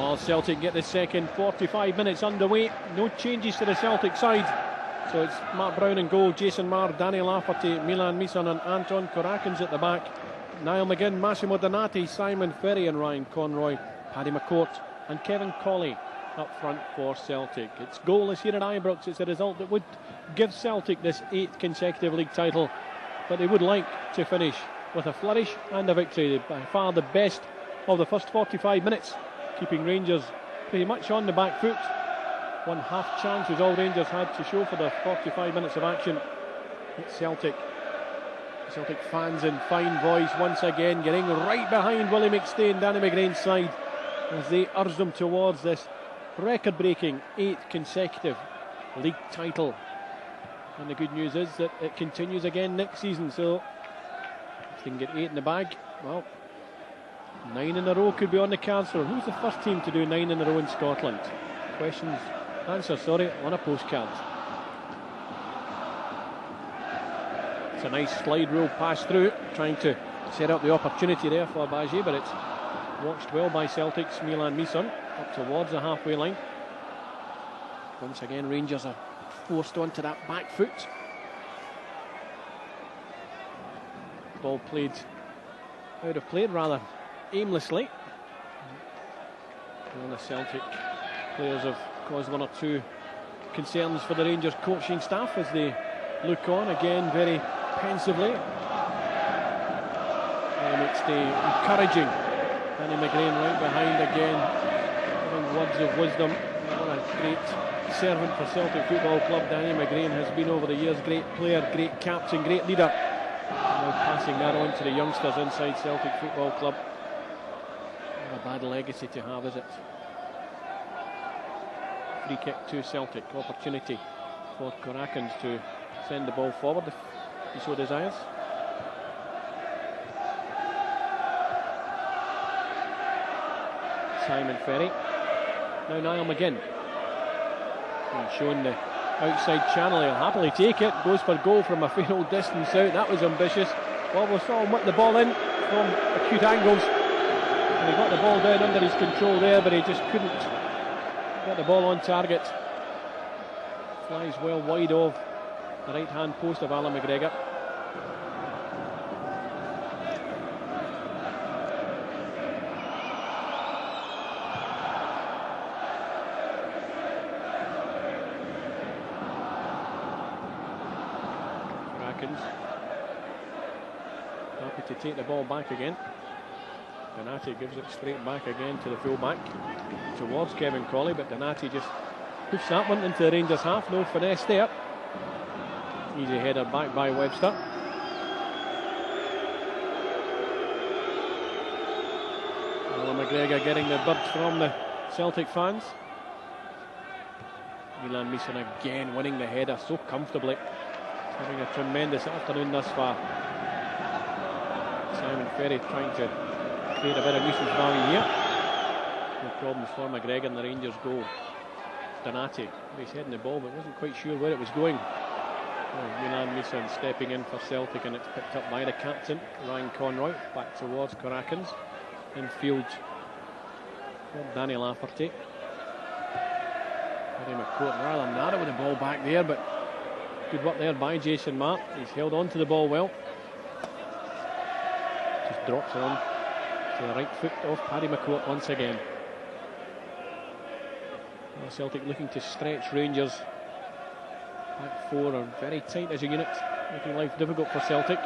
Well, Celtic get the second 45 minutes underway. No changes to the Celtic side. So it's Matt Brown in goal, Jason Marr, Danny Lafferty, Milan Misan and Anton Korakins at the back. Niall McGinn, Massimo Donati, Simon Ferry and Ryan Conroy, Paddy McCourt and Kevin Colley up front for Celtic. It's goalless here at Ibrox. It's a result that would give Celtic this 8th consecutive league title, but they would like to finish with a flourish and a victory. By far the best of the first 45 minutes, keeping Rangers pretty much on the back foot. One half chance was all Rangers had to show for the 45 minutes of action. It's Celtic fans in fine voice once again getting right behind Willie McStay and Danny McGrain's side as they urge them towards this record-breaking 8th consecutive league title. And the good news is that it continues again next season, so if they can get 8 in the bag, well, 9 in a row could be on the cards for who's the first team to do 9 in a row in Scotland? Answer on a postcard. It's a nice slide rule pass through, trying to set up the opportunity there for Bagier, but it's watched well by Celtic's Milan Misan up towards the halfway line. Once again, Rangers are forced onto that back foot. Ball played out of play, rather aimlessly. And the Celtic players have caused 1 or 2 concerns for the Rangers coaching staff as they look on again very pensively. And it's the encouraging Danny McGrain right behind again, giving words of wisdom. What a great servant for Celtic Football Club Danny McGrain has been over the years. Great player, great captain, great leader. Now passing that on to the youngsters inside Celtic Football Club. Not a bad legacy to have, is it? Free kick to Celtic. Opportunity for Korakins to send the ball forward if he so desires. Simon Ferry. Now Niall McGinn. And showing the outside channel, he'll happily take it. Goes for goal from a fair old distance out. That was ambitious. Well, we saw him whip the ball in from acute angles. And he got the ball down under his control there, but he just couldn't get the ball on target. Flies well wide of the right hand post of Alan McGregor. Korakins happy to take the ball back again. Donati gives it straight back again to the full-back towards Kevin Colley, but Donati just puts that one into the Rangers half. No finesse there. Easy header back by Webster. Alan McGregor getting the birds from the Celtic fans. Milan Misan again winning the header so comfortably. He's having a tremendous afternoon thus far. Simon Ferry trying to create a bit of nuisance value here. No problems for McGregor and the Rangers goal. Donati, he's heading the ball but wasn't quite sure where it was going. Milan Misan stepping in for Celtic, and it's picked up by the captain Ryan Conroy. Back towards Korakins. Infield for Danny Lafferty. Paddy McCourt rather narrow with the ball back there, but good work there by Jason Marr. He's held on to the ball well. Just drops it on to the right foot of Paddy McCourt once again. Well, Celtic looking to stretch Rangers. Back four are very tight as a unit, making life difficult for Celtic.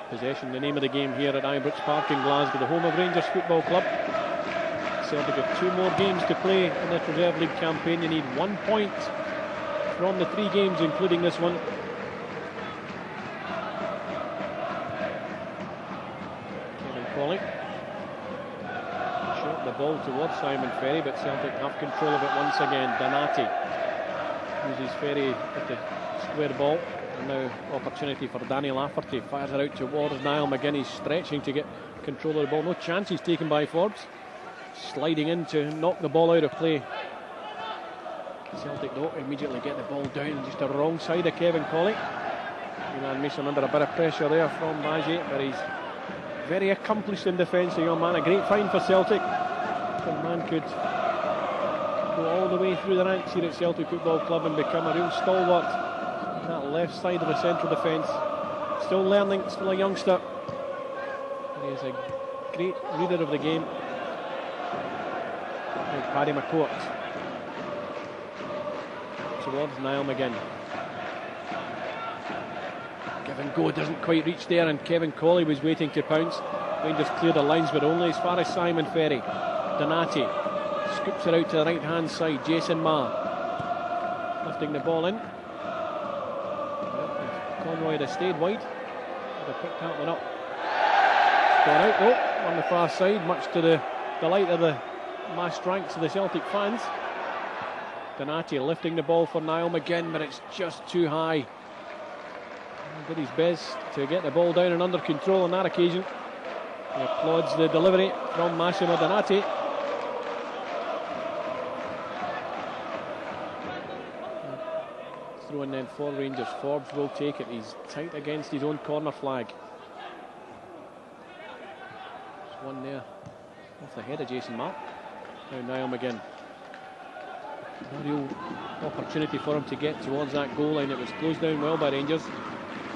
Possession, the name of the game here at Ibrox Park in Glasgow, the home of Rangers Football Club. Celtic have 2 more games to play in this Reserve League campaign. You need 1 point from the 3 games, including this one. Kevin Colley shot the ball towards Simon Ferry, but Celtic have control of it once again. Donati uses Ferry at the square ball. And now opportunity for Danny Lafferty. Fires it out towards Niall McGinn. He's stretching to get control of the ball. No chances taken by Forbes. Sliding in to knock the ball out of play. Celtic don't immediately get the ball down. Just the wrong side of Kevin Colley. Milan Mason under a bit of pressure there from Baji, but he's very accomplished in defence, the young man. A great find for Celtic. The man could go all the way through the ranks here at Celtic Football Club and become a real stalwart on that left side of the central defence. Still learning, still a youngster. He is a great reader of the game. And Paddy McCourt towards Niall McGinn. Give and go doesn't quite reach there, and Kevin Colley was waiting to pounce. Rangers cleared the lines, but only as far as Simon Ferry. Donati scoops it out to the right hand side. Jason Marr lifting the ball in. Conroy had stayed wide. Would have picked that one up. Gone out though on the far side, much to the delight of the massed ranks of the Celtic fans. Donati lifting the ball for Niall McGinn, but it's just too high. He did his best to get the ball down and under control on that occasion. He applauds the delivery from Massimo Donati. Throwing then for Rangers. Forbes will take it. He's tight against his own corner flag. There's one there off the head of Jason Marr. Now Niall McGinn. A real opportunity for him to get towards that goal line. It was closed down well by Rangers.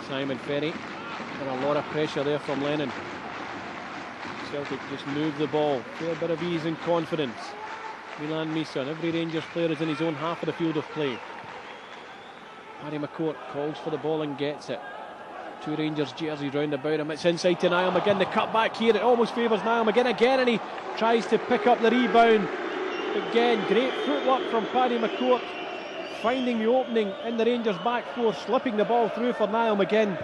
Simon Ferry. And a lot of pressure there from Lennon. Celtic just moved the ball. Fair bit of ease and confidence. Milan Mason. Every Rangers player is in his own half of the field of play. Paddy McCourt calls for the ball and gets it. Two Rangers jerseys round about him. It's inside to Niall McGinn. The cut back here, it almost favours Niall McGinn again, and he tries to pick up the rebound. Again, great footwork from Paddy McCourt, finding the opening in the Rangers back four, slipping the ball through for Niall McGinn.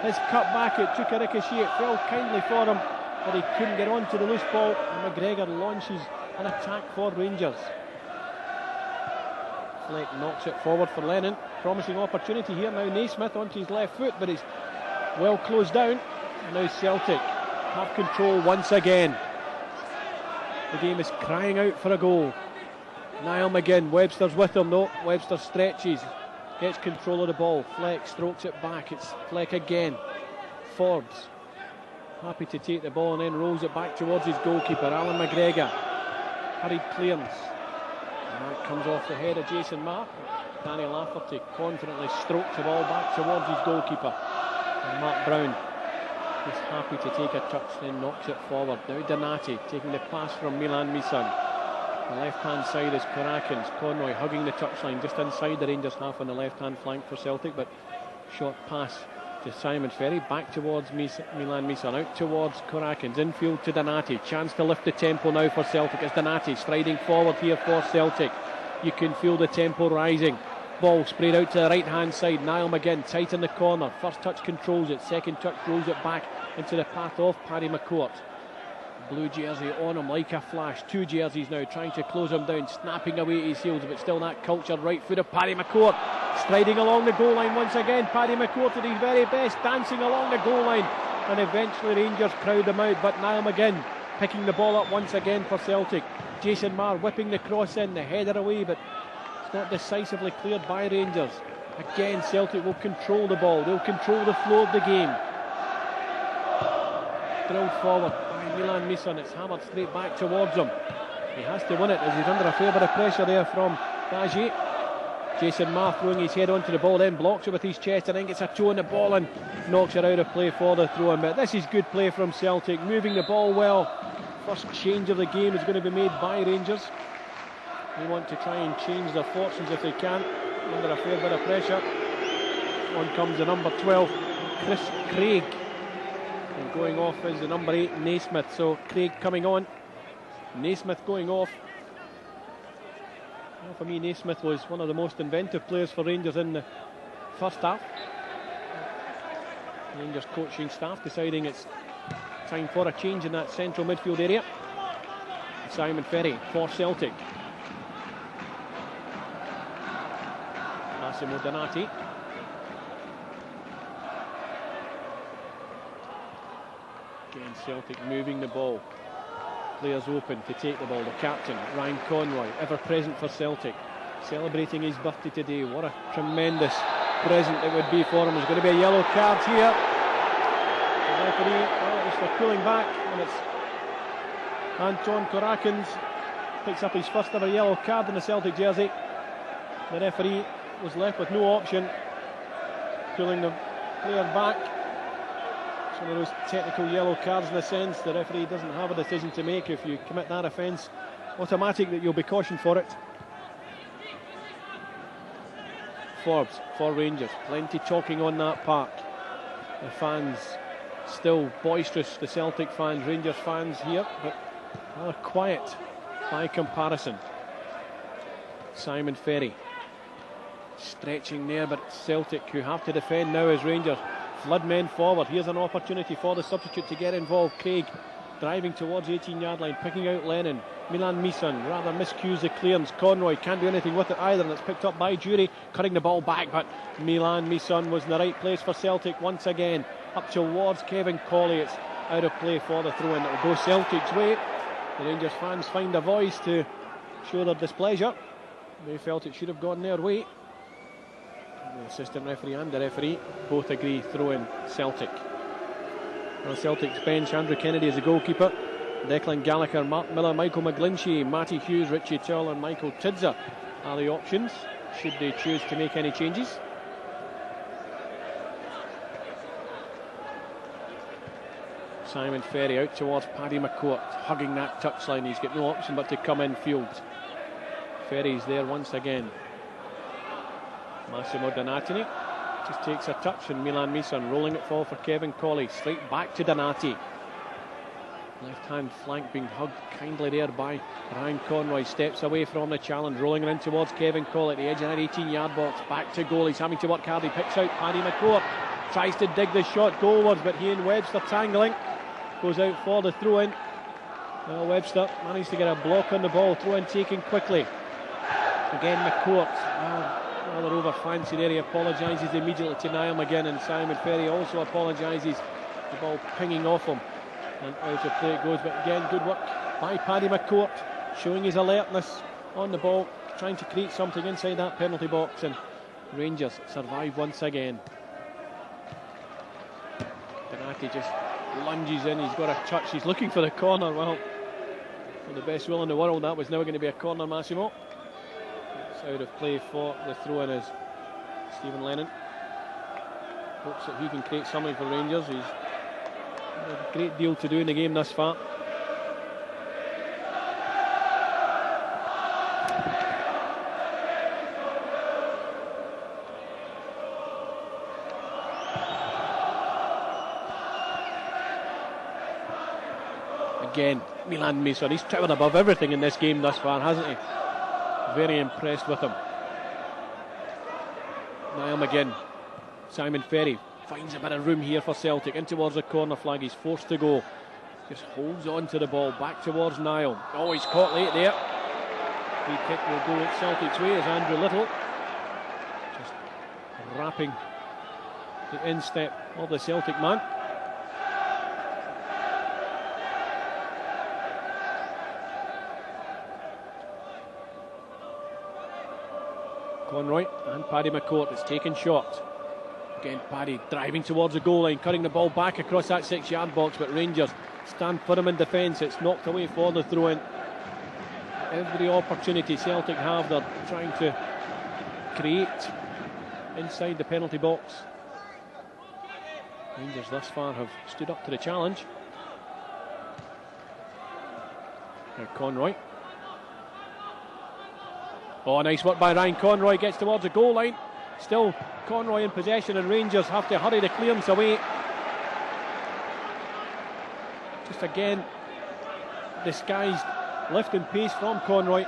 His cut back, it took a ricochet, it fell kindly for him, but he couldn't get onto the loose ball, and McGregor launches an attack for Rangers. Fleck knocks it forward for Lennon. Promising opportunity here now. Naismith onto his left foot, but it's well closed down. And now Celtic have control once again. The game is crying out for a goal. Niall McGinn, Webster's with him though. Webster stretches, gets control of the ball. Fleck strokes it back. It's Fleck again. Forbes happy to take the ball and then rolls it back towards his goalkeeper, Alan McGregor. Hurried clearance. And that comes off the head of Jason Marr. Danny Lafferty confidently strokes the ball back towards his goalkeeper. And Mark Brown is happy to take a touch, then knocks it forward. Now Donati taking the pass from Milan Misan. The left hand side is Korakins. Conroy hugging the touchline just inside the Rangers half on the left hand flank for Celtic, but short pass to Simon Ferry, back towards Milan Misan, out towards Korakins, infield to Donati. Chance to lift the tempo now for Celtic. It's Donati striding forward here for Celtic. You can feel the tempo rising. Ball sprayed out to the right hand side. Niall McGinn tight in the corner. First touch controls it, second touch rolls it back into the path of Paddy McCourt. Blue jersey on him like a flash. Two jerseys now trying to close him down, snapping away at his heels, but still that cultured right foot of Paddy McCourt striding along the goal line once again. Paddy McCourt at his very best, dancing along the goal line, and eventually Rangers crowd him out, but Niall McGinn picking the ball up once again for Celtic. Jason Marr whipping the cross in, the header away, but it's not decisively cleared by Rangers. Again, Celtic will control the ball, they'll control the flow of the game. Drilled forward by Milan Misan, it's hammered straight back towards him. He has to win it as he's under a fair bit of pressure there from Baji. Jason Marr throwing his head onto the ball, then blocks it with his chest and then gets a toe on the ball and knocks it out of play for the throw-in. But this is good play from Celtic, moving the ball well. First change of the game is going to be made by Rangers. They want to try and change their fortunes if they can, under a fair bit of pressure. On comes the number 12, Chris Craig. And going off is the number 8, Naismith. So Craig coming on, Naismith going off. Well, for me, Naismith was one of the most inventive players for Rangers in the first half. Rangers coaching staff deciding it's time for a change in that central midfield area. Simon Ferry for Celtic. Massimo Donati. Again, Celtic moving the ball. Players open to take the ball. The captain, Ryan Conroy, ever present for Celtic, celebrating his birthday today. What a tremendous present it would be for him. There's going to be a yellow card here. The referee, well, it was for pulling back, and it's Anton Korakins picks up his first ever yellow card in the Celtic jersey. The referee was left with no option, pulling the player back. It's one of those technical yellow cards in the sense the referee doesn't have a decision to make. If you commit that offence, automatic that you'll be cautioned for it. Forbes for Rangers, plenty talking on that park. The fans still boisterous, the Celtic fans, Rangers fans here, but rather quiet by comparison. Simon Ferry stretching there, but Celtic, who have to defend now as Rangers flood men forward. Here's an opportunity for the substitute to get involved. Craig driving towards the 18-yard line, picking out Lennon. Milan Misan rather miscues the clearance. Conroy can't do anything with it either, and it's picked up by Jury, cutting the ball back, but Milan Misan was in the right place for Celtic once again. Up towards Kevin Colley, it's out of play for the throw-in. It'll go Celtic's way. The Rangers fans find a voice to show their displeasure. They felt it should have gone their way. The assistant referee and the referee both agree throw-in Celtic. On Celtic's bench, Andrew Kennedy is the goalkeeper. Declan Gallagher, Mark Miller, Michael McGlinchey, Matty Hughes, Richie Towell and Michael Tidza are the options, should they choose to make any changes. Simon Ferry out towards Paddy McCourt, hugging that touchline. He's got no option but to come in field. Ferry's there once again. Massimo Donati just takes a touch, and Milan Misan rolling it forward for Kevin Colley. Straight back to Donati. Left hand flank being hugged kindly there by Ryan Conroy. Steps away from the challenge, rolling it in towards Kevin Colley at the edge of that 18-yard box. Back to goal. He's having to work hard. He picks out Paddy McCourt. Tries to dig the shot goalwards, but he and Webster tangling. Goes out for the throw-in. Well, Webster managed to get a block on the ball. Throw-in taken quickly. Again, McCourt. Rather over fancy there. He apologises immediately to Niall McGinn, and Simon Ferry also apologises. The ball pinging off him, and out of play it goes. But again, good work by Paddy McCourt, showing his alertness on the ball, trying to create something inside that penalty box, and Rangers survive once again. Donati just lunges in. He's got a touch. He's looking for the corner. Well, with the best will in the world, that was never going to be a corner, Massimo. It's out of play for the throw-in as Stephen Lennon hopes that he can create something for Rangers. He's had a great deal to do in the game thus far. Again, Milan Mason, he's towered above everything in this game thus far, hasn't he? Very impressed with him. Niall McGinn, Simon Ferry finds a bit of room here for Celtic, in towards the corner flag. He's forced to go, just holds on to the ball, back towards Niall. Oh, he's caught late there. Free kick will go at Celtic's way as Andrew Little just wrapping the instep of the Celtic man. Conroy and Paddy McCourt is taken short. Again, Paddy driving towards the goal line, cutting the ball back across that 6-yard box, but Rangers stand firm in defence. It's knocked away for the throw-in. Every opportunity Celtic have, they're trying to create inside the penalty box. Rangers thus far have stood up to the challenge. Now Conroy. Oh, nice work by Ryan Conroy, gets towards the goal line. Still Conroy in possession, and Rangers have to hurry the clearance away. Just again, disguised lift and pace from Conroy,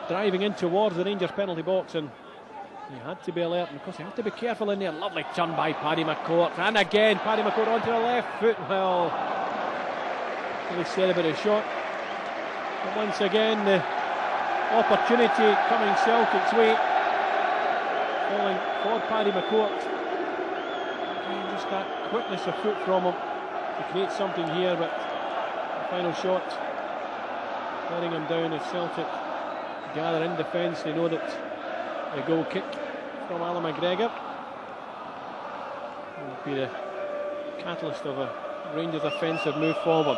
driving in towards the Rangers penalty box, and he had to be alert, and of course he had to be careful in there. Lovely turn by Paddy McCourt, and again Paddy McCourt onto the left foot. Well, really said about a shot, but once again the opportunity coming Celtic's way, falling for Paddy McCourt. And just that quickness of foot from him to create something here, but the final shot letting him down as Celtic gather in defence. They know that the goal kick from Alan McGregor. Will be the catalyst of a Rangers offensive move forward.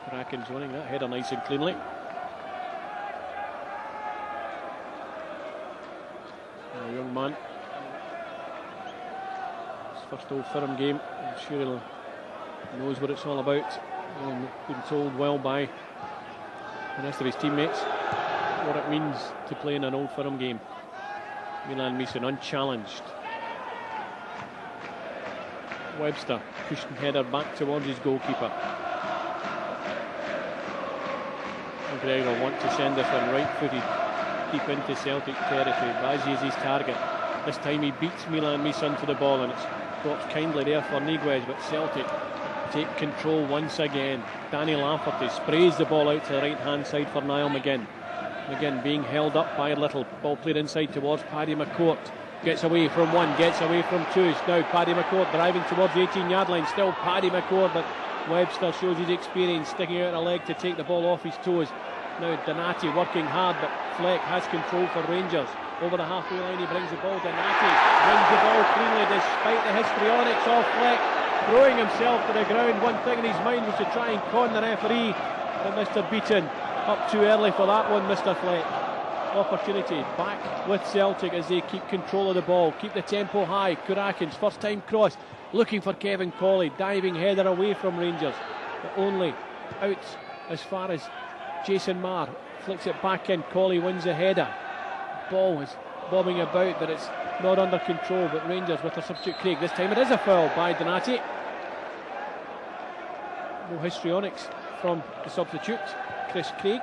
Kraken's winning that header nice and cleanly. A young man. His first Old Firm game. I'm sure he knows what it's all about. Been told well by the rest of his teammates what it means to play in an Old Firm game. Milan Misan unchallenged. Webster pushing header back towards his goalkeeper. McGregor want to send this one right-footed deep into Celtic territory. Bazzi is his target. This time he beats Milan Misan to the ball, and it's dropped kindly there for Niguez, but Celtic take control once again. Danny Lafferty sprays the ball out to the right-hand side for Niall McGinn. McGinn being held up by Little. Ball played inside towards Paddy McCourt. Gets away from one, gets away from two. Now Paddy McCourt driving towards the 18-yard line. Still Paddy McCourt, but Webster shows his experience, sticking out a leg to take the ball off his toes. Now Donati working hard, but Fleck has control for Rangers. Over the halfway line he brings the ball. Donati wins the ball cleanly despite the histrionics of Fleck throwing himself to the ground. One thing in his mind was to try and con the referee, but Mr. Beaton up too early for that one, Mr. Fleck. Opportunity back with Celtic as they keep control of the ball, keep the tempo high. Kurakin's first time cross, looking for Kevin Colley, diving header away from Rangers, but only out as far as Jason Marr. Flicks it back in, Colley wins the header. Ball is bobbing about, but it's not under control. But Rangers with their substitute Craig. This time it is a foul by Donati. No histrionics from the substitute, Chris Craig.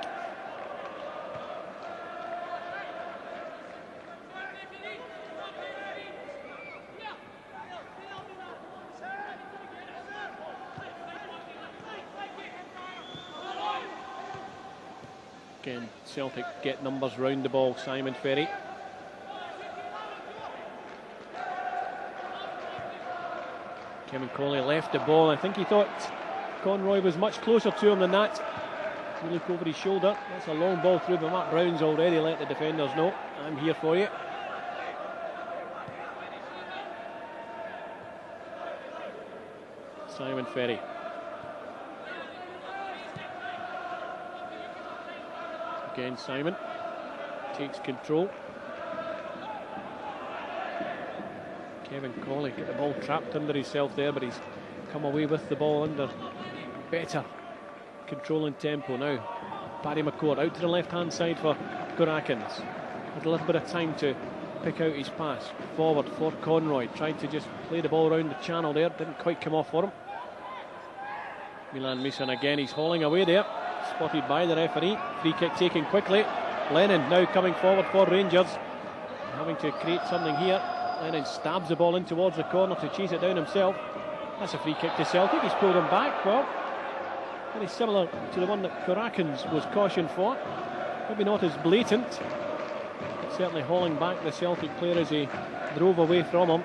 Again, Celtic get numbers round the ball. Simon Ferry. Kevin Colley left the ball. I think he thought Conroy was much closer to him than that. You look over his shoulder. That's a long ball through, but Matt Brown's already let the defenders know, I'm here for you. Simon Ferry. Again, Simon takes control. Kevin Colley got the ball trapped under himself there, but he's come away with the ball under better control and tempo now. Paddy McCourt out to the left-hand side for Kurakins. Had a little bit of time to pick out his pass. Forward for Conroy. Tried to just play the ball around the channel there. Didn't quite come off for him. Milan Misan again. He's hauling away there. Spotted by the referee. Free kick taken quickly. Lennon now coming forward for Rangers. Having to create something here. Lennon stabs the ball in towards the corner to chase it down himself. That's a free kick to Celtic. He's pulled him back. Well, very similar to the one that Kurakins was cautioned for. Maybe not as blatant. Certainly hauling back the Celtic player as he drove away from him.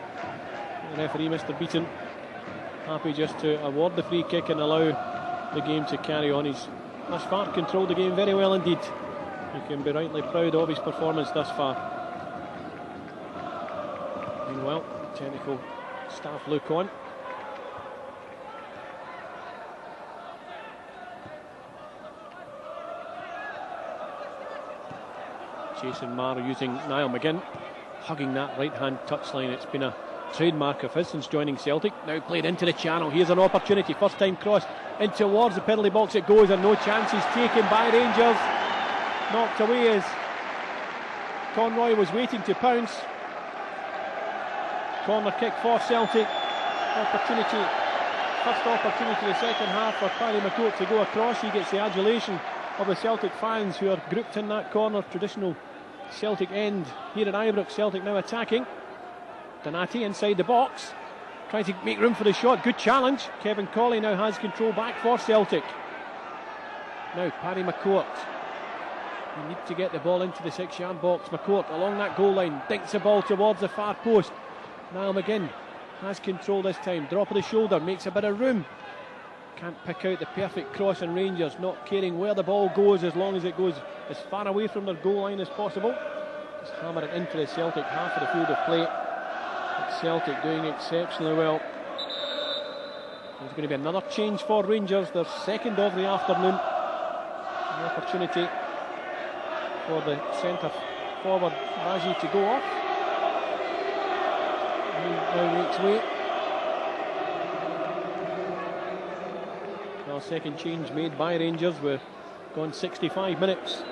The referee, Mr. Beaton, happy just to award the free kick and allow the game to carry on. He's thus far controlled the game very well indeed. He can be rightly proud of his performance thus far. Meanwhile, technical staff look on. Jason Marr using Niall McGinn, hugging that right-hand touchline. It's been a trademark of his since joining Celtic. Now played into the channel. Here's an opportunity. First time cross in towards the penalty box it goes, and no chances taken by Rangers. Knocked away as Conroy was waiting to pounce. Corner kick for Celtic. Opportunity, first opportunity of the second half for Paddy McCourt to go across. He gets the adulation of the Celtic fans who are grouped in that corner. Traditional Celtic end here at Ibrox. Celtic now attacking. Donati inside the box, trying to make room for the shot. Good challenge. Kevin Colley now has control back for Celtic. Now Paddy McCourt. We need to get the ball into the 6-yard box. McCourt along that goal line, dinks the ball towards the far post. Niall McGinn has control this time. Drop of the shoulder, makes a bit of room. can't pick out the perfect cross, and Rangers not caring where the ball goes as long as it goes as far away from their goal line as possible. Just hammer it into the Celtic half of the field of play. But Celtic doing exceptionally well. There's going to be another change for Rangers, their second of the afternoon. An opportunity for the centre forward Baji to go off. He now makes way. Well, second change made by Rangers. We're gone 65 minutes.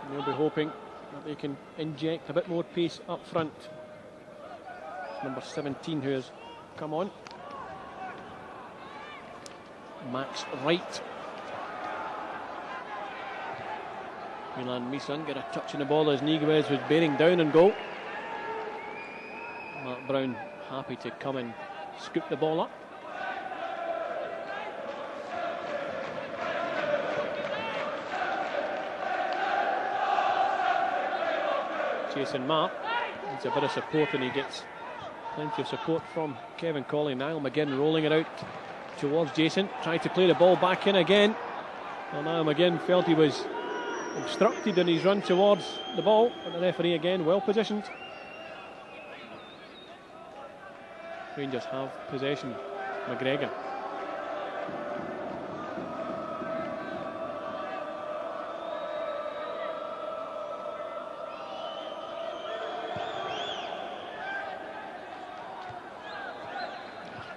And they'll be hoping that they can inject a bit more pace up front. It's number 17 who has come on. Max Wright. Milan Misan get a touch on the ball as Niguez was bearing down and goal. Mark Brown happy to come and scoop the ball up. Jason Marr needs a bit of support, and he gets plenty of support from Kevin Colley. Niall McGinn rolling it out towards Jason, tried to play the ball back in again. Well, Niall McGinn felt he was obstructed in his run towards the ball, but the referee again well positioned. Rangers have possession. McGregor.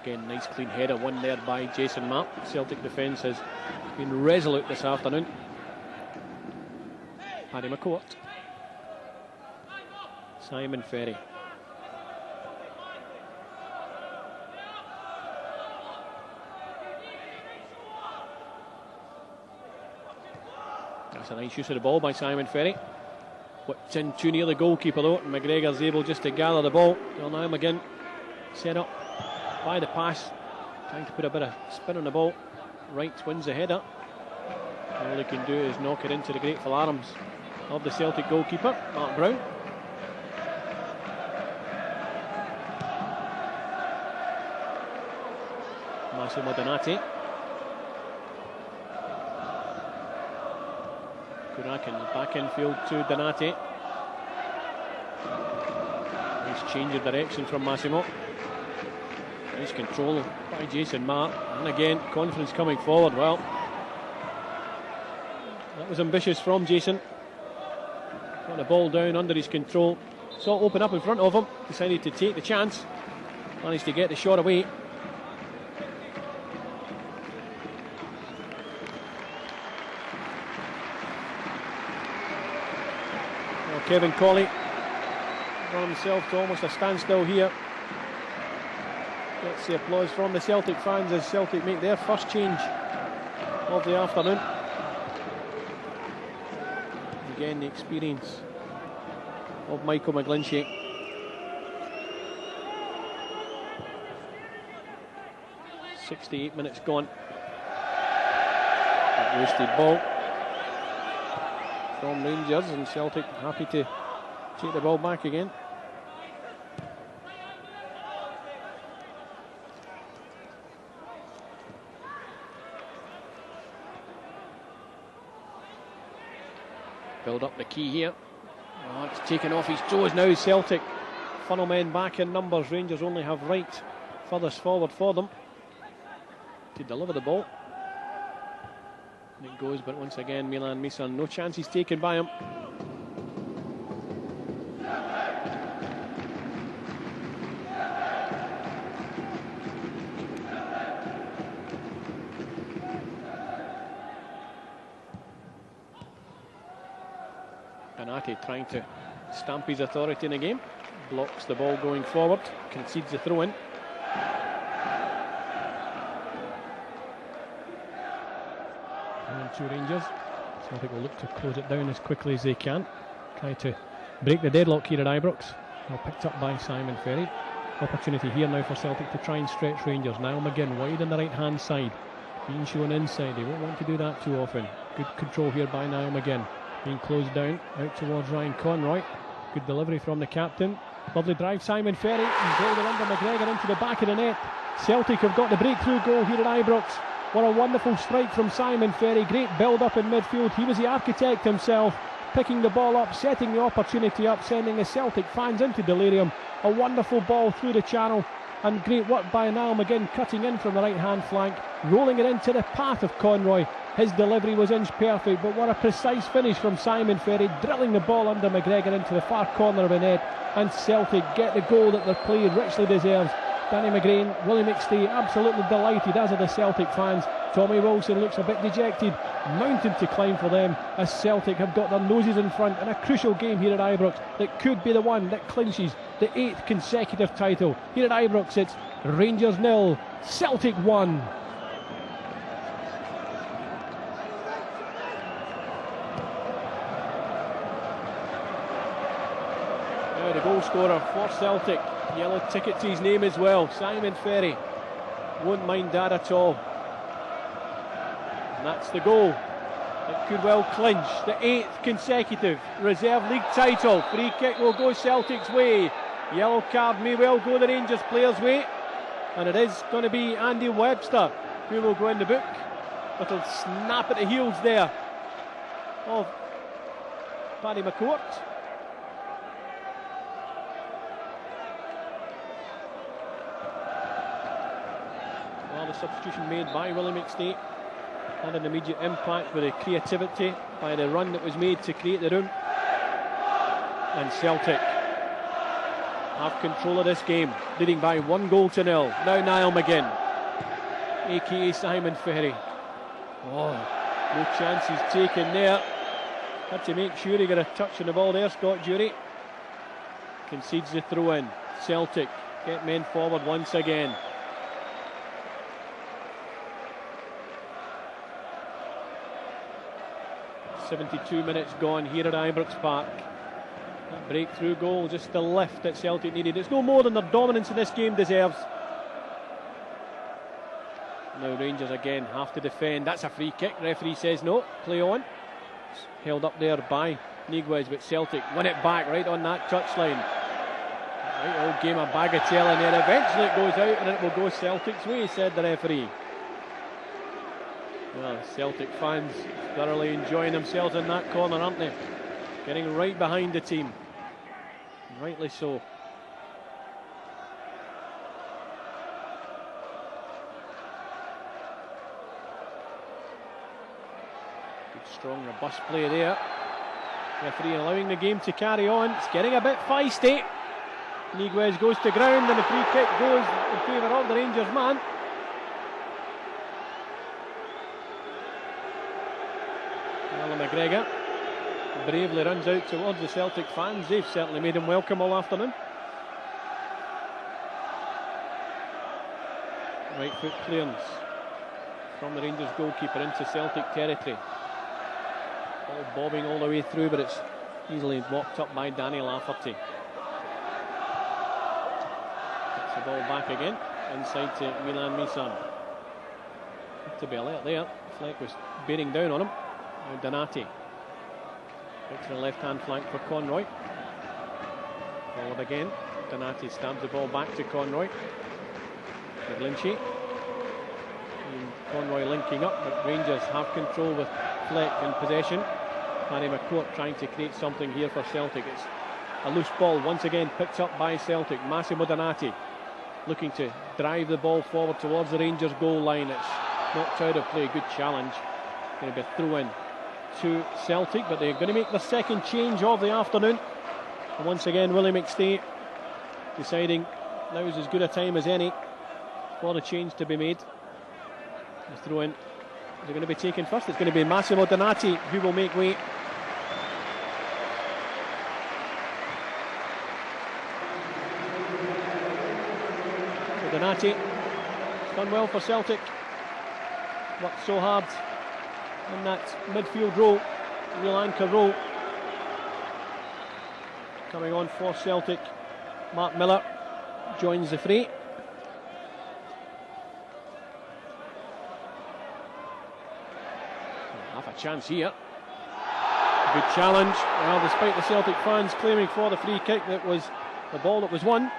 Again, nice clean header, one there by Jason Marr. Celtic defence has been resolute this afternoon. Paddy McCourt. Simon Ferry. That's a nice use of the ball by Simon Ferry. Whipped in too near the goalkeeper though, and McGregor's able just to gather the ball. Well, now McGinn set up by the pass, trying to put a bit of spin on the ball. Wright wins the header. All he can do is knock it into the grateful arms of the Celtic goalkeeper, Mark Brown. Massimo Donati. Kurakin back infield to Donati. Nice change of direction from Massimo. Nice control by Jason Marr, and again confidence coming forward. Well, that was ambitious from Jason. Got the ball down under his control, saw it open up in front of him, decided to take the chance, managed to get the shot away. Well, Kevin Colley brought himself to almost a standstill here. Gets the applause from the Celtic fans as Celtic make their first change of the afternoon. Again, the experience of Michael McGlinchey. .68 minutes gone. That wasted ball from Rangers, and Celtic happy to take the ball back again. Build up the key here. Oh, it's taken off his toes now. Celtic funnel men back in numbers. Rangers only have Wright furthest forward for them to deliver the ball. And it goes, but once again Milan Misan, no chances taken by him. Donati trying to stamp his authority in the game, blocks the ball going forward, concedes the throw in. And two Rangers. Celtic will look to close it down as quickly as they can, try to break the deadlock here at Ibrox. Well, picked up by Simon Ferry. Opportunity here now for Celtic to try and stretch Rangers. Niall McGinn wide on the right hand side, being shown inside. They won't want to do that too often. Good control here by Niall McGinn. Being closed down, out towards Ryan Conroy. Good delivery from the captain. Lovely drive, Simon Ferry. He's rolled it under McGregor into the back of the net. Celtic have got the breakthrough goal here at Ibrox. What a wonderful strike from Simon Ferry. Great build up in midfield. He was the architect himself, picking the ball up, setting the opportunity up, sending the Celtic fans into delirium. A wonderful ball through the channel, and great work by Niall McGinn, cutting in from the right hand flank, rolling it into the path of Conroy. His delivery was inch perfect, but what a precise finish from Simon Ferry, drilling the ball under McGregor into the far corner of the net, and Celtic get the goal that their play richly deserves. Danny McGrain, Willie McStay absolutely delighted, as are the Celtic fans. Tommy Wilson looks a bit dejected, mountain to climb for them, as Celtic have got their noses in front in a crucial game here at Ibrox that could be the one that clinches the 8th consecutive title. Here at Ibrox it's Rangers 0, Celtic 1. Now the goal scorer for Celtic, yellow ticket to his name as well, Simon Ferry. Won't mind that at all. And that's the goal. It could well clinch the 8th consecutive Reserve League title. Free kick will go Celtic's way. Yellow card may well go the Rangers players' way. And it is going to be Andy Webster who will go in the book. Little snap at the heels there of Paddy McCourt. Well, the substitution made by Willie McStay had an immediate impact with the creativity by the run that was made to create the room. And Celtic have control of this game, leading by 1-0. Now Niall McGinn, aka Simon Ferry. Oh, no chances taken there. Had to make sure he got a touch on the ball there, Scott Dury. Concedes the throw in. Celtic get men forward once again. .72 minutes gone here at Ibrox Park. That breakthrough goal, just the lift that Celtic needed. It's no more than their dominance in this game deserves. Now Rangers again have to defend. That's a free kick. Referee says no. Play on. It's held up there by Niguez, but Celtic win it back right on that touchline. Right old game of bagatelle, and then eventually it goes out and it will go Celtic's way, said the referee. Well, Celtic fans thoroughly enjoying themselves in that corner, aren't they? Getting right behind the team. Rightly so. Good, strong, robust play there. Referee allowing the game to carry on. It's getting a bit feisty. Niguez goes to ground and the free kick goes in favour of the Rangers man. McGregor bravely runs out towards the Celtic fans. They've certainly made him welcome all afternoon. Right foot clearance from the Rangers goalkeeper into Celtic territory. Ball bobbing all the way through, but it's easily walked up by Danny Lafferty. Gets the ball back again inside to Milan Misan. To be alert there. Fleck was bearing down on him. Now Donati out to the left hand flank for Conroy. Forward again. Donati stabs the ball back to Conroy. McGlinchey. Conroy linking up, but Rangers have control with Fleck in possession. Paddy McCourt trying to create something here for Celtic. It's a loose ball once again picked up by Celtic. Massimo Donati looking to drive the ball forward towards the Rangers goal line. It's knocked out of play. Good challenge. Going to be a throw in to Celtic, but they're going to make the second change of the afternoon. And once again, Willie McStay deciding now is as good a time as any for the change to be made. The throw in, is it going to be taken first? It's going to be Massimo Donati who will make way. So Donati, it's done well for Celtic. Worked so hard in that midfield row, real anchor row. Coming on for Celtic, Mark Miller joins the fray. Half a chance here. Good challenge. Well, despite the Celtic fans claiming for the free kick, that was the ball that was won.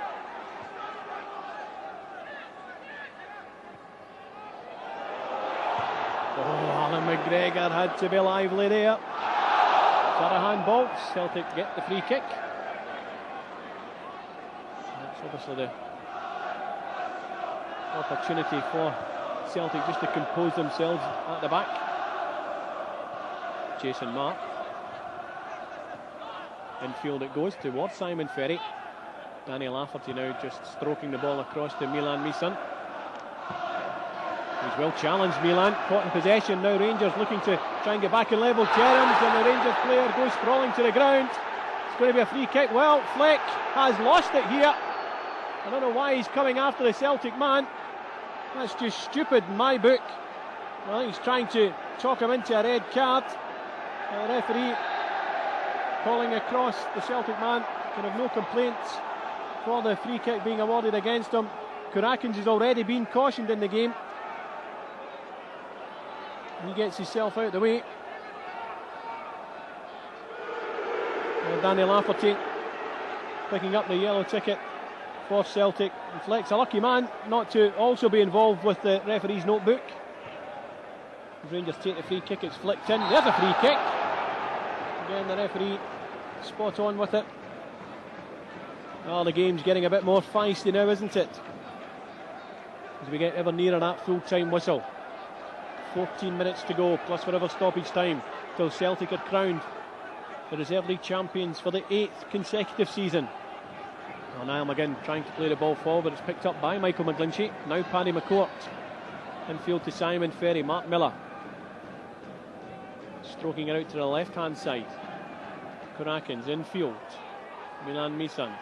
McGregor had to be lively there. Is that a handball? Celtic get the free kick. That's obviously the opportunity for Celtic just to compose themselves at the back. Jason Marr. Infield it goes towards Simon Ferry. Danny Lafferty now just stroking the ball across to Milan Misan. He's well challenged, Milan. Caught in possession now. Rangers looking to try and get back in level terms, and the Rangers player goes sprawling to the ground. It's going to be a free kick. Well, Fleck has lost it here. I don't know why he's coming after the Celtic man. That's just stupid in my book. I think he's trying to talk him into a red card. The referee calling across the Celtic man. Can have no complaints for the free kick being awarded against him. Kurakins has already been cautioned in the game. He gets himself out of the way. Danny Lafferty picking up the yellow ticket for Celtic. And Fleck's a lucky man not to also be involved with the referee's notebook. The Rangers take the free kick, it's flicked in. There's a free kick. Again, the referee spot on with it. Oh, the game's getting a bit more feisty now, isn't it? As we get ever nearer that full-time whistle. 14 minutes to go, plus whatever stoppage time, till Celtic are crowned the Reserve League champions for the 8th consecutive season. Niall McGinn trying to play the ball forward. It's picked up by Michael McGlinchey. Now Paddy McCourt. Infield to Simon Ferry. Mark Miller stroking it out to the left-hand side. Kurakins infield. Milan Misan.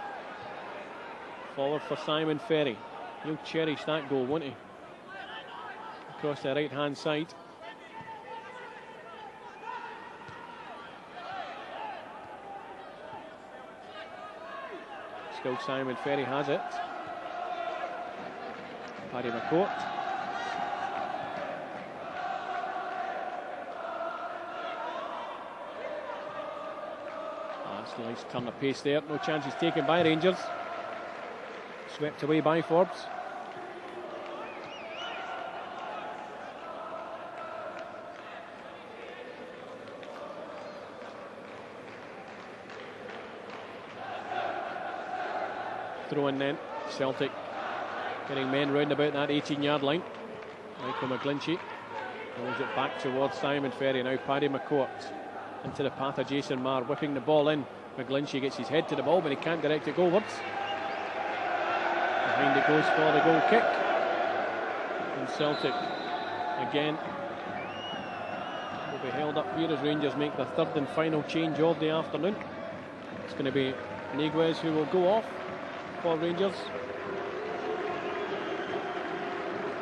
Forward for Simon Ferry. He'll cherish that goal, won't he? Across the right-hand side. Still Simon Ferry has it. Paddy McCourt. That's a nice turn of pace there. No chances taken by Rangers. Swept away by Forbes. Throw in then. Celtic getting men round about that 18-yard line. Michael McGlinchey rolls it back towards Simon Ferry. Now Paddy McCourt into the path of Jason Marr, whipping the ball in. McGlinchey gets his head to the ball, but he can't direct it goalwards. Behind it goes for the goal kick. And Celtic again will be held up here as Rangers make the third and final change of the afternoon. It's going to be Niguez who will go off for Rangers.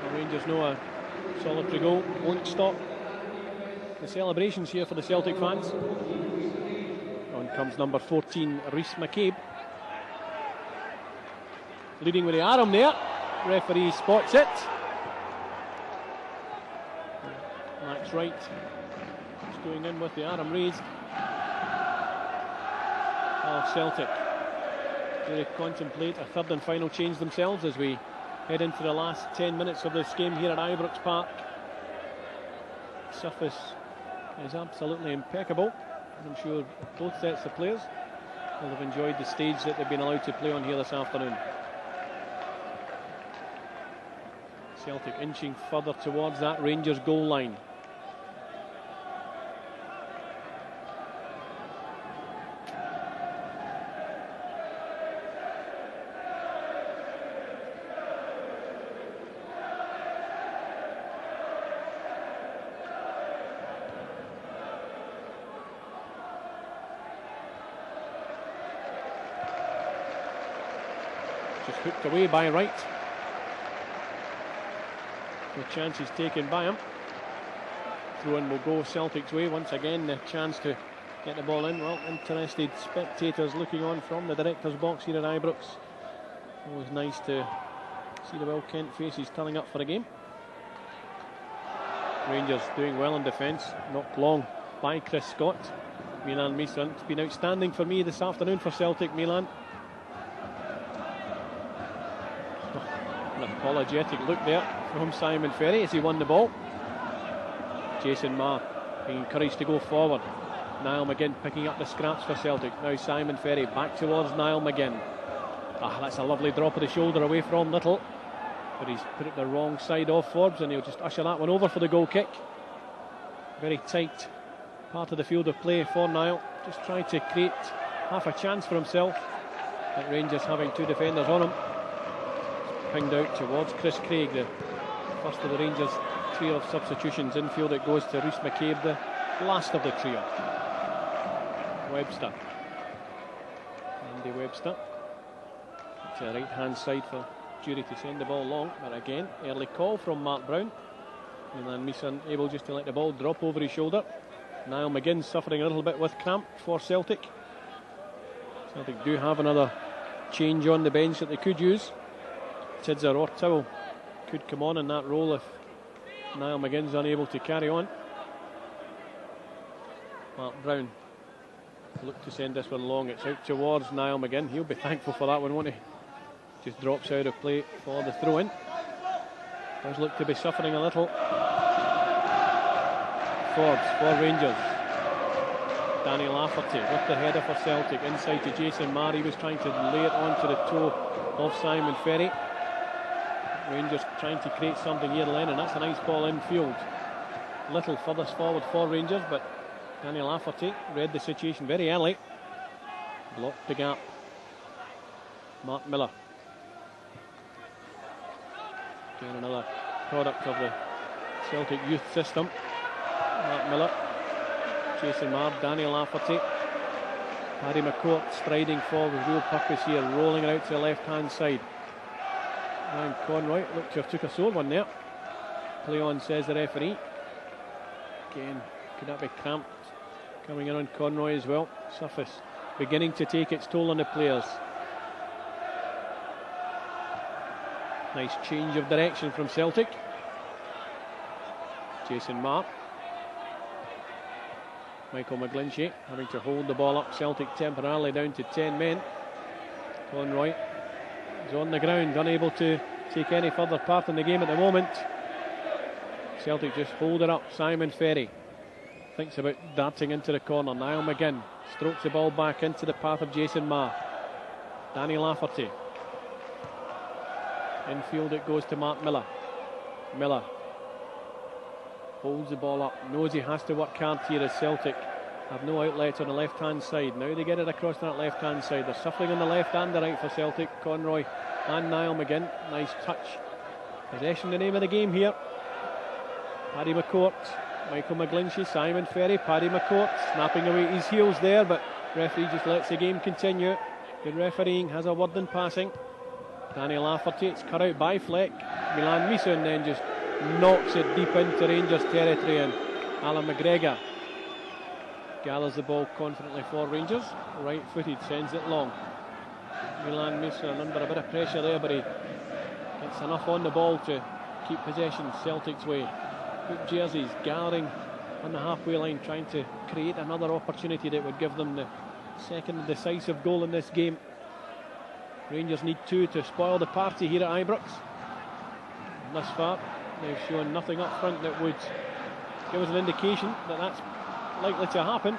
The Rangers know a solitary goal won't stop the celebrations here for the Celtic fans. On comes number 14, Rhys McCabe. Leading with the arm there. Referee spots it. Max Wright is going in with the arm raised. Celtic they contemplate a third and final change themselves as we head into the last 10 minutes of this game here at Ibrox Park. Surface is absolutely impeccable. I'm sure both sets of players will have enjoyed the stage that they've been allowed to play on here this afternoon. Celtic inching further towards that Rangers goal line. Just hooked away by Wright. No chances taken by him. Throw in will go Celtic's way once again. The chance to get the ball in. Well, interested spectators looking on from the director's box here at Ibrox. Always nice to see the Will Kent faces turning up for a game. Rangers doing well in defence. Knocked long by Chris Scott. Milan Misan. It's been outstanding for me this afternoon for Celtic. Milan. An apologetic look there from Simon Ferry as he won the ball. Jason Marr being encouraged to go forward. Niall McGinn picking up the scraps for Celtic. Now Simon Ferry back towards Niall McGinn. That's a lovely drop of the shoulder away from Little, but he's put it the wrong side of Forbes, and he'll just usher that one over for the goal kick. Very tight part of the field of play for Niall, just trying to create half a chance for himself, but Rangers having two defenders on him. Pinged out towards Chris Craig, the first of the Rangers trio of substitutions. Infield it goes to Rhys McCabe, the last of the trio. Webster, Andy Webster, to the right hand side for Jury to send the ball long, but again early call from Mark Brown. Milan Misan able just to let the ball drop over his shoulder. Niall McGinn suffering a little bit with cramp for Celtic. Celtic do have another change on the bench that they could use. Tidser or Towell could come on in that role if Niall McGinn's unable to carry on. Mark Brown look to send this one long. It's out towards Niall McGinn. He'll be thankful for that one, won't he? Just drops out of play for the throw-in. Does look to be suffering a little. Forbes for Rangers. Danny Lafferty with the header for Celtic. Inside to Jason Marr. He was trying to lay it onto the toe of Simon Ferry. Rangers trying to create something here, Lennon. That's a nice ball infield. Little furthest forward for Rangers, but Danny Lafferty read the situation very early. Blocked the gap. Mark Miller. Again, another product of the Celtic youth system. Mark Miller, Jason Marr, Danny Lafferty, Paddy McCourt striding forward with real purpose here, rolling it out to the left hand side. Ryan Conroy looked to have took a sore one there. Play on, says the referee. Again, could that be cramped? Coming in on Conroy as well. Surface beginning to take its toll on the players. Nice change of direction from Celtic. Jason Marr. Michael McGlinchey having to hold the ball up. Celtic temporarily down to 10 men. Conroy is on the ground, unable to take any further part in the game at the moment. Celtic just hold it up. Simon Ferry thinks about darting into the corner. Niall McGinn strokes the ball back into the path of Jason Marr. Danny Lafferty. Infield it goes to Mark Miller. Miller holds the ball up, knows he has to work hard here as Celtic have no outlet on the left hand side. Now they get it across that left hand side. They're suffering on the left and the right for Celtic. Conroy and Niall McGinn. Nice touch. Possession the name of the game here. Paddy McCourt, Michael McGlinchey, Simon Ferry, Paddy McCourt snapping away his heels there, but referee just lets the game continue. Good refereeing, has a word in passing. Danny Lafferty, it's cut out by Fleck. Milan Misan then just knocks it deep into Rangers territory, and Alan McGregor gathers the ball confidently for Rangers. Right footed, sends it long. Milan Misan under a bit of pressure there, but he gets enough on the ball to keep possession Celtic's way. Good jerseys gathering on the halfway line, trying to create another opportunity that would give them the second decisive goal in this game. Rangers need two to spoil the party here at Ibrox. And thus far they've shown nothing up front that would give us an indication that that's likely to happen.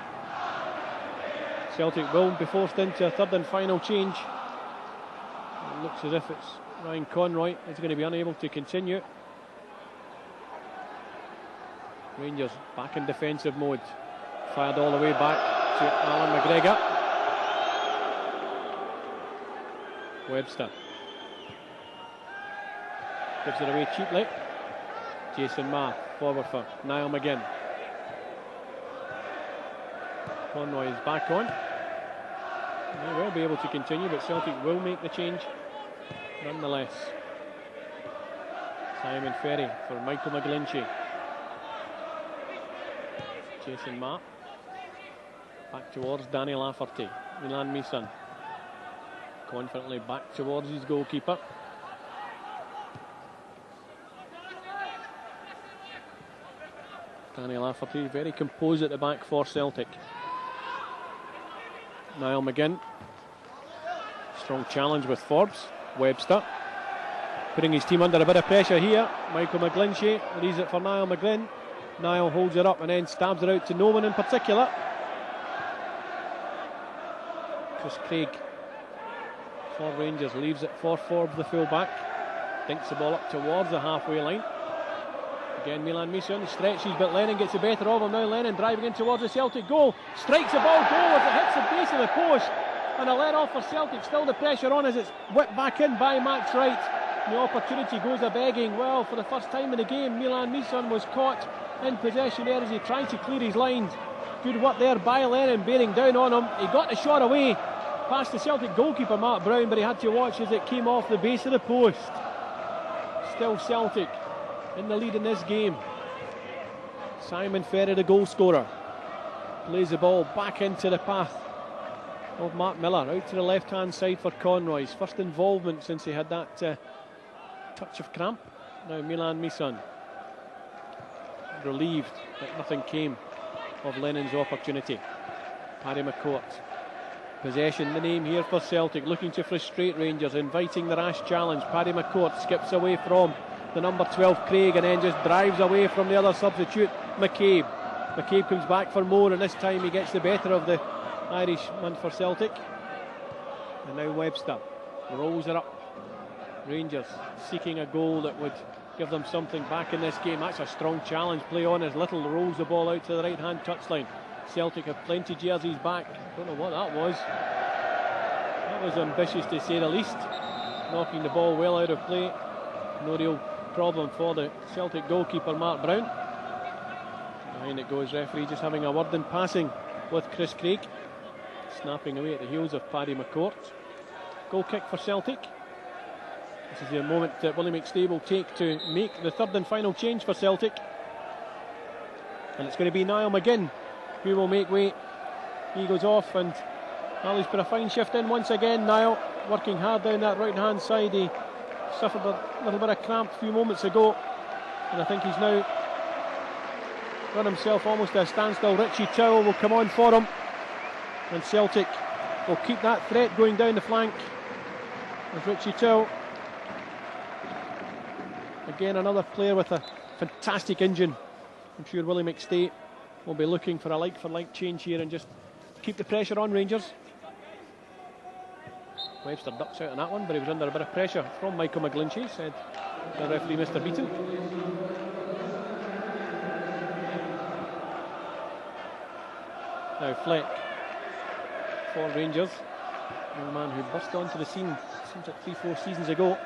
Celtic will be forced into a third and final change. It looks as if it's Ryan Conroy is going to be unable to continue. Rangers back in defensive mode. Fired all the way back to Alan McGregor. Webster gives it away cheaply. Jason Marr forward for Niall McGinn. Conroy is back on. They will be able to continue, but Celtic will make the change nonetheless. Simon Ferry for Michael McGlinchey. Jason Marr back towards Danny Lafferty. Milan Misan confidently back towards his goalkeeper. Danny Lafferty very composed at the back for Celtic. Niall McGinn. Strong challenge with Forbes. Webster putting his team under a bit of pressure here. Michael McGlinchey leaves it for Niall McGinn. Niall holds it up and then stabs it out to no one in particular. Chris Craig for Rangers leaves it for Forbes, the full-back. Dinks the ball up towards the halfway line. Again, Milan Mason stretches, but Lennon gets the better of him now. Lennon driving in towards the Celtic goal. Strikes the ball goal as it hits the base of the post. And a let off for Celtic. Still the pressure on as it's whipped back in by Max Wright. The opportunity goes a-begging. Well, for the first time in the game, Milan Mason was caught in possession there as he tried to clear his lines. Good work there by Lennon, bearing down on him. He got the shot away past the Celtic goalkeeper, Mark Brown, but he had to watch as it came off the base of the post. Still Celtic in the lead in this game. Simon Ferry, the goal scorer, plays the ball back into the path of Mark Miller, out to the left hand side for Conroy's first involvement since he had that touch of cramp. Now Milan Mason relieved that nothing came of Lennon's opportunity. Paddy McCourt, possession the name here for Celtic, looking to frustrate Rangers, inviting the rash challenge. Paddy McCourt skips away from the number 12 Craig and then just drives away from the other substitute, McCabe. McCabe comes back for more, and this time he gets the better of the Irishman for Celtic. And now Webster rolls it up. Rangers seeking a goal that would give them something back in this game. That's a strong challenge. Play on as Little rolls the ball out to the right hand touchline. Celtic have plenty jerseys back. Don't know what that was. That was ambitious to say the least. Knocking the ball well out of play. No real problem for the Celtic goalkeeper Mark Brown. Behind it goes, referee just having a word in passing with Chris Craig. Snapping away at the heels of Paddy McCourt. Goal kick for Celtic. This is the moment that Willie McStay will take to make the third and final change for Celtic. And it's going to be Niall McGinn who will make way. He goes off, and Ali's put a fine shift in once again. Niall working hard down that right hand side. He suffered a little bit of cramp a few moments ago, and I think he's now run himself almost to a standstill. Richie Towell will come on for him, and Celtic will keep that threat going down the flank with Richie Towell. Again, another player with a fantastic engine. I'm sure Willie McStay will be looking for a like-for-like change here and just keep the pressure on Rangers. Webster ducks out on that one, but he was under a bit of pressure from Michael McGlinchey, said the referee Mr Beaton. Now Fleck for Rangers, a young man who burst onto the scene, seems like 3-4 seasons ago.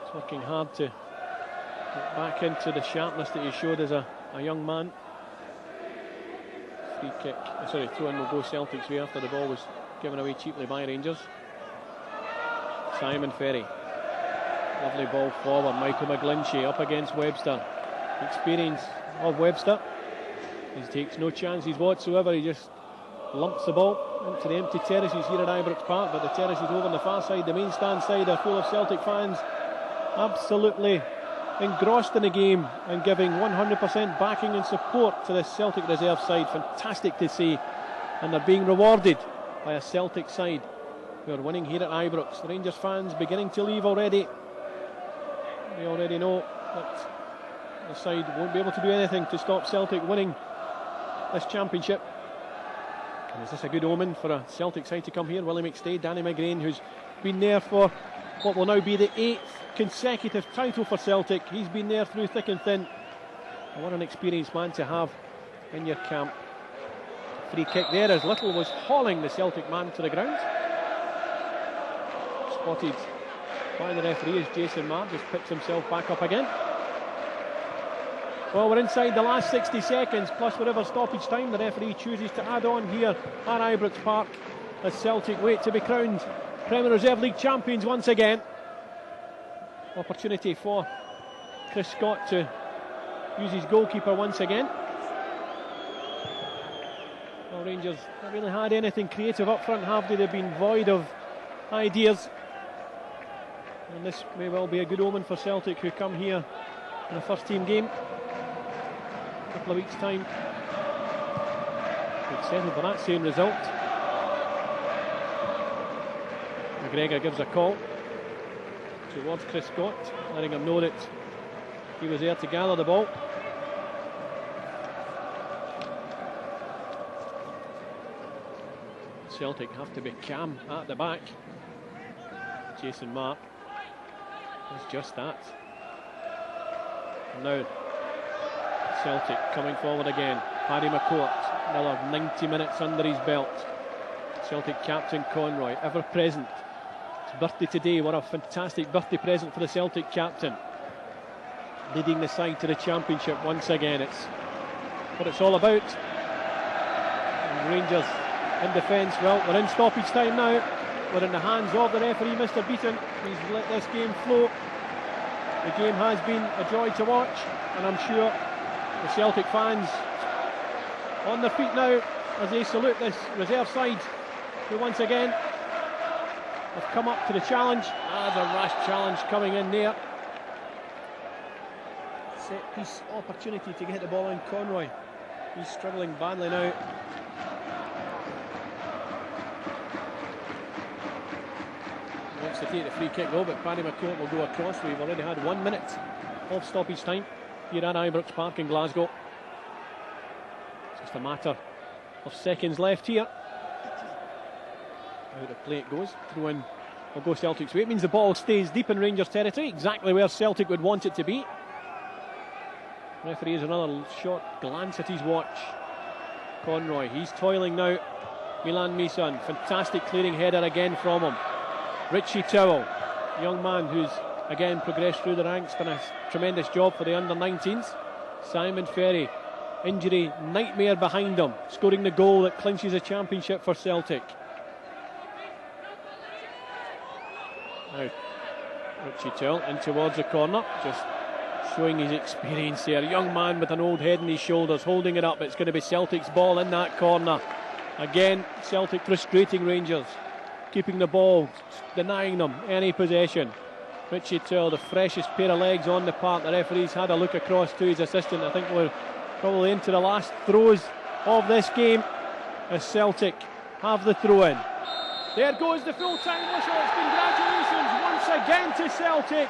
He's working hard to get back into the sharpness that he showed as a young man. Free kick, throw in will go Celtic's way after the ball was given away cheaply by Rangers. Simon Ferry, lovely ball forward. Michael McGlinchey up against Webster. The experience of Webster. He takes no chances whatsoever. He just lumps the ball into the empty terraces here at Ibrox Park, but the terraces over on the far side, the main stand side, are full of Celtic fans, absolutely engrossed in the game and giving 100% backing and support to the Celtic reserve side. Fantastic to see, and they're being rewarded by a Celtic side who are winning here at Ibrox. The Rangers fans beginning to leave already. They already know that the side won't be able to do anything to stop Celtic winning this championship. And is this a good omen for a Celtic side to come here? Willie McStay, Danny McGrain, who's been there for what will now be the 8th consecutive title for Celtic. He's been there through thick and thin. And what an experienced man to have in your camp. Free kick there as Little was hauling the Celtic man to the ground. Spotted by the referee as Jason Marr just picks himself back up again. Well, we're inside the last 60 seconds plus whatever stoppage time the referee chooses to add on here at Ibrox Park as Celtic wait to be crowned Premier Reserve League champions once again. Opportunity for Chris Scott to use his goalkeeper once again. Well, Rangers haven't really had anything creative up front, have they? They've been void of ideas. And this may well be a good omen for Celtic, who come here in a first team game a couple of weeks' time. They've settled for that same result. McGregor gives a call towards Chris Scott, letting him know that he was there to gather the ball. Celtic have to be calm at the back. Jason Marr is just that. Now Celtic coming forward again. Paddy McCourt, another 90 minutes under his belt. Celtic captain Conroy, ever present. His birthday today, what a fantastic birthday present for the Celtic captain. Leading the side to the championship once again. It's what it's all about. And Rangers in defence, well, we're in stoppage time now. We're in the hands of the referee, Mr. Beaton. He's let this game flow. The game has been a joy to watch, and I'm sure the Celtic fans on their feet now as they salute this reserve side, who once again have come up to the challenge. There's a rash challenge coming in there. Set piece opportunity to get the ball in. Conroy, he's struggling badly now. Wants to take the free kick though, but Paddy McCourt will go across. We've already had 1 minute of stoppage time here at Ibrox Park in Glasgow. It's just a matter of seconds left here. Out of play it goes. Through in will go Celtic's way. It means the ball stays deep in Rangers territory, exactly where Celtic would want it to be. Referee has another short glance at his watch. Conroy, he's toiling now. Milan Misan, fantastic clearing header again from him. Richie Towell, young man who's again progressed through the ranks, done a tremendous job for the under-19s. Simon Ferry, injury nightmare behind him, scoring the goal that clinches a championship for Celtic. Now Richie Towell in towards the corner, just showing his experience here. Young man with an old head on his shoulders, holding it up. It's going to be Celtic's ball in that corner. Again, Celtic frustrating Rangers, keeping the ball, denying them any possession. Richie Towell, the freshest pair of legs on the park. The referee's had a look across to his assistant. I think we're probably into the last throws of this game as Celtic have the throw in. There goes the full-time whistle. Congratulations once again to Celtic.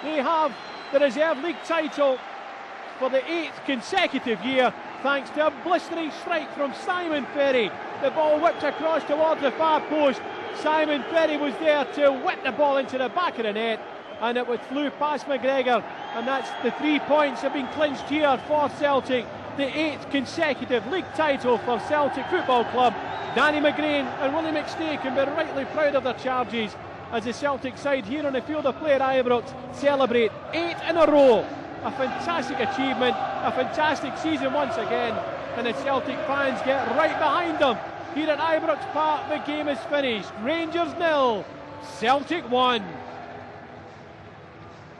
They have the Reserve League title for the 8th consecutive year, thanks to a blistering strike from Simon Ferry. The ball whipped across towards the far post. Simon Ferry was there to whip the ball into the back of the net, and it flew past McGregor, and that's the 3 points have been clinched here for Celtic. The 8th consecutive league title for Celtic Football Club. Danny McGrain and Willie McStay can be rightly proud of their charges as the Celtic side here on the field of play at Ibrox celebrate 8 in a row. A fantastic achievement, a fantastic season once again, and the Celtic fans get right behind them. Here at Ibrox Park, the game is finished. Rangers 0, Celtic 1.